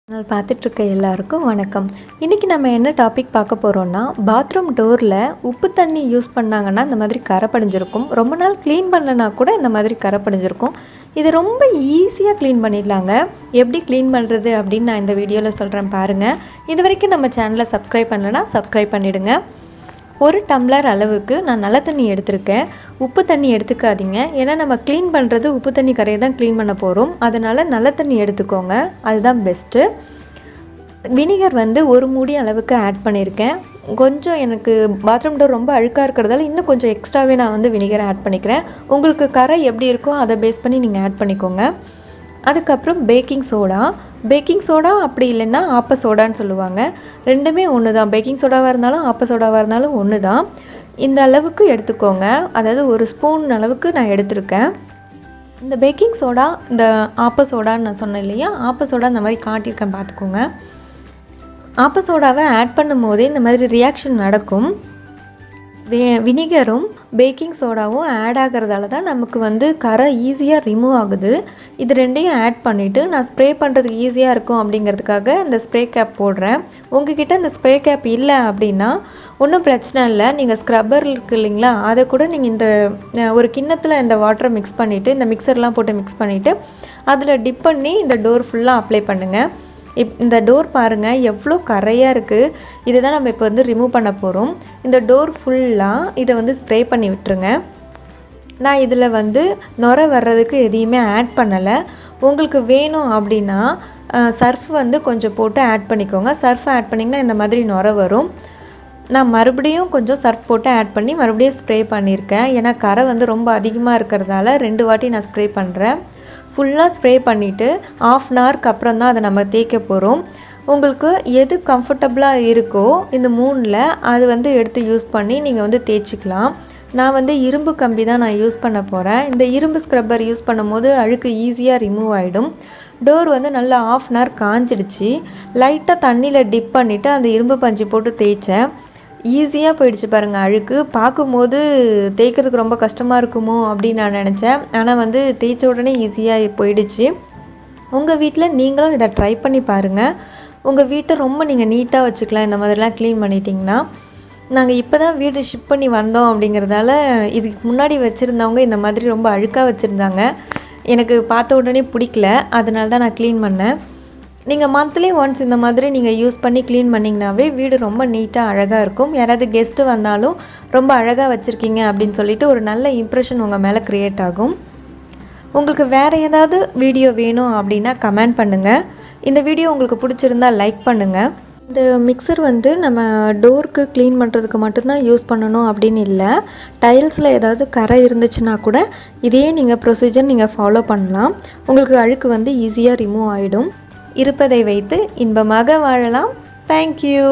Channel பார்த்துட்டு இருக்க எல்லாருக்கும் வணக்கம். இன்றைக்கி நம்ம என்ன டாபிக் பார்க்க போகிறோம்னா, பாத்ரூம் டோரில் உப்பு தண்ணி யூஸ் பண்ணாங்கன்னா இந்த மாதிரி கரை படிஞ்சிருக்கும். ரொம்ப நாள் க்ளீன் பண்ணலனா கூட இந்த மாதிரி கரை படிஞ்சிருக்கும். இது ரொம்ப ஈஸியாக க்ளீன் பண்ணிடலாங்க. எப்படி க்ளீன் பண்ணுறது அப்படின்னு நான் இந்த வீடியோவில் சொல்கிறேன் பாருங்கள். இது வரைக்கும் நம்ம சேனலை சப்ஸ்கிரைப் பண்ணலைன்னா சப்ஸ்கிரைப் பண்ணிவிடுங்க. ஒரு டம்ளர் அளவுக்கு நான் நல்ல தண்ணி எடுத்திருக்கேன். உப்பு தண்ணி எடுத்துக்காதீங்க, ஏன்னா நம்ம க்ளீன் பண்ணுறது உப்பு தண்ணி கரையை தான் க்ளீன் பண்ண போகிறோம். அதனால் நல்ல தண்ணி எடுத்துக்கோங்க, அதுதான் பெஸ்ட்டு. வினிகர் ஒரு மூடி அளவுக்கு ஆட் பண்ணியிருக்கேன். கொஞ்சம் எனக்கு பாத்ரூம் டோர் ரொம்ப அழுக்காக இருக்கிறதால இன்னும் கொஞ்சம் எக்ஸ்ட்ராவே நான் வினிகர் ஆட் பண்ணிக்கிறேன். உங்களுக்கு கரை எப்படி இருக்கோ அதை பேஸ் பண்ணி நீங்கள் ஆட் பண்ணிக்கோங்க. அதுக்கப்புறம் பேக்கிங் சோடா அப்படி இல்லைன்னா ஆப்ப சோடான்னு சொல்லுவாங்க. ரெண்டுமே ஒன்று தான். பேக்கிங் சோடாவாக இருந்தாலும் ஆப்ப சோடாவாக இருந்தாலும் ஒன்று தான். இந்த அளவுக்கு எடுத்துக்கோங்க. அதாவது ஒரு ஸ்பூன் அளவுக்கு நான் எடுத்திருக்கேன். இந்த பேக்கிங் சோடா, இந்த ஆப்ப சோடான்னு நான் சொன்னேன் இல்லையா, ஆப்ப சோடா இந்த மாதிரி காட்டியிருக்கேன் பார்த்துக்கோங்க. ஆப்ப சோடாவை ஆட் பண்ணும் போதே இந்த மாதிரி ரியாக்ஷன் நடக்கும். வினிகரும் பேக்கிங் சோடாவும் ஆட் ஆகிறதால தான் நமக்கு கரை ஈஸியாக ரிமூவ் ஆகுது. இது ரெண்டையும் ஆட் பண்ணிவிட்டு நான் ஸ்ப்ரே பண்ணுறதுக்கு ஈஸியாக இருக்கும் அப்படிங்கிறதுக்காக இந்த ஸ்ப்ரே கேப் போடுறேன். உங்ககிட்ட இந்த ஸ்ப்ரே கேப் இல்லை அப்படின்னா ஒன்றும் பிரச்சனை இல்லை. நீங்கள் ஸ்க்ரப்பர் இருக்குது இல்லைங்களா, அதை கூட நீங்கள் இந்த ஒரு கிண்ணத்தில் இந்த வாட்டரை மிக்ஸ் பண்ணிவிட்டு, இந்த மிக்சர்லாம் போட்டு மிக்ஸ் பண்ணிவிட்டு அதில் டிப் பண்ணி இந்த டோர் ஃபுல்லாக அப்ளை பண்ணுங்கள். இந்த டோர் பாருங்கள் எவ்வளோ கரையாக இருக்குது. இதை தான் நம்ம இப்போ ரிமூவ் பண்ண போகிறோம். இந்த டோர் ஃபுல்லாக இதை ஸ்ப்ரே பண்ணி விட்டுருங்க. நான் இதில் நுரை வர்றதுக்கு எதையுமே ஆட் பண்ணலை. உங்களுக்கு வேணும் அப்படின்னா சர்ஃப் கொஞ்சம் போட்டு ஆட் பண்ணிக்கோங்க. சர்ஃப் ஆட் பண்ணிங்கன்னா இந்த மாதிரி நுரை வரும். நான் மறுபடியும் கொஞ்சம் சர்ஃப் போட்டு ஆட் பண்ணி மறுபடியும் ஸ்ப்ரே பண்ணியிருக்கேன். ஏன்னா கரை ரொம்ப அதிகமாக இருக்கிறதால 2 வாட்டி நான் ஸ்ப்ரே பண்ணுறேன். ஃபுல்லாக ஸ்ப்ரே பண்ணிவிட்டு 1/2 அன் ஹவருக்கு அப்புறம் தான் அதை நம்ம தேய்க்க போகிறோம். உங்களுக்கு எது கம்ஃபர்டபுளாக இருக்கோ இந்த 3ல் அது எடுத்து யூஸ் பண்ணி நீங்கள் தேய்ச்சிக்கலாம். நான் இரும்பு கம்பி தான் நான் யூஸ் பண்ண போகிறேன். இந்த இரும்பு ஸ்க்ரப்பர் யூஸ் பண்ணும்போது அழுக்கு ஈஸியாக ரிமூவ் ஆகிடும். டோர் நல்லா 1/2 அன் ஹவர் காஞ்சிடுச்சு. லைட்டாக தண்ணியில் டிப் பண்ணிவிட்டு அந்த இரும்பு பஞ்சு போட்டு தேய்ச்சேன். ஈஸியாக போயிடுச்சு பாருங்கள். அழுக்கு பார்க்கும்போது தேய்க்கிறதுக்கு ரொம்ப கஷ்டமாக இருக்குமோ அப்படின்னு நான் நினச்சேன். ஆனால் தேய்ச்ச உடனே ஈஸியாக போயிடுச்சு. உங்கள் வீட்டில் நீங்களும் இதை ட்ரை பண்ணி பாருங்கள். உங்கள் வீட்டை ரொம்ப நீங்கள் நீட்டாக வச்சுக்கலாம் இந்த மாதிரிலாம் க்ளீன் பண்ணிட்டீங்கன்னா. நாங்கள் இப்போ தான் வீடு ஷிஃப்ட் பண்ணி வந்தோம் அப்படிங்கிறதால இதுக்கு முன்னாடி வச்சுருந்தவங்க இந்த மாதிரி ரொம்ப அழுக்காக வச்சுருந்தாங்க. எனக்கு பார்த்த உடனே பிடிக்கல, அதனால தான் நான் க்ளீன் பண்ணேன். நீங்கள் மந்த்லி ஒன்ஸ் இந்த மாதிரி நீங்கள் யூஸ் பண்ணி க்ளீன் பண்ணிங்கனாவே வீடு ரொம்ப நீட்டாக அழகாக இருக்கும். யாராவது கெஸ்ட்டு வந்தாலும் ரொம்ப அழகாக வச்சுருக்கீங்க அப்படின்னு சொல்லிட்டு ஒரு நல்ல இம்ப்ரெஷன் உங்கள் மேலே க்ரியேட் ஆகும். உங்களுக்கு வேறு ஏதாவது வீடியோ வேணும் அப்படின்னா கமெண்ட் பண்ணுங்கள். இந்த வீடியோ உங்களுக்கு பிடிச்சிருந்தா லைக் பண்ணுங்கள். இந்த மிக்சர் நம்ம டோருக்கு க்ளீன் பண்ணுறதுக்கு மட்டும்தான் யூஸ் பண்ணணும் அப்படின்னு இல்லை. டைல்ஸில் ஏதாவது கரை இருந்துச்சுன்னா கூட இதே நீங்கள் ப்ரொசீஜர் நீங்கள் ஃபாலோ பண்ணலாம். உங்களுக்கு அழுக்கு ஈஸியாக ரிமூவ் ஆகிடும். இருப்பதை வைத்து இன்பமாக வாழலாம். தேங்க்யூ.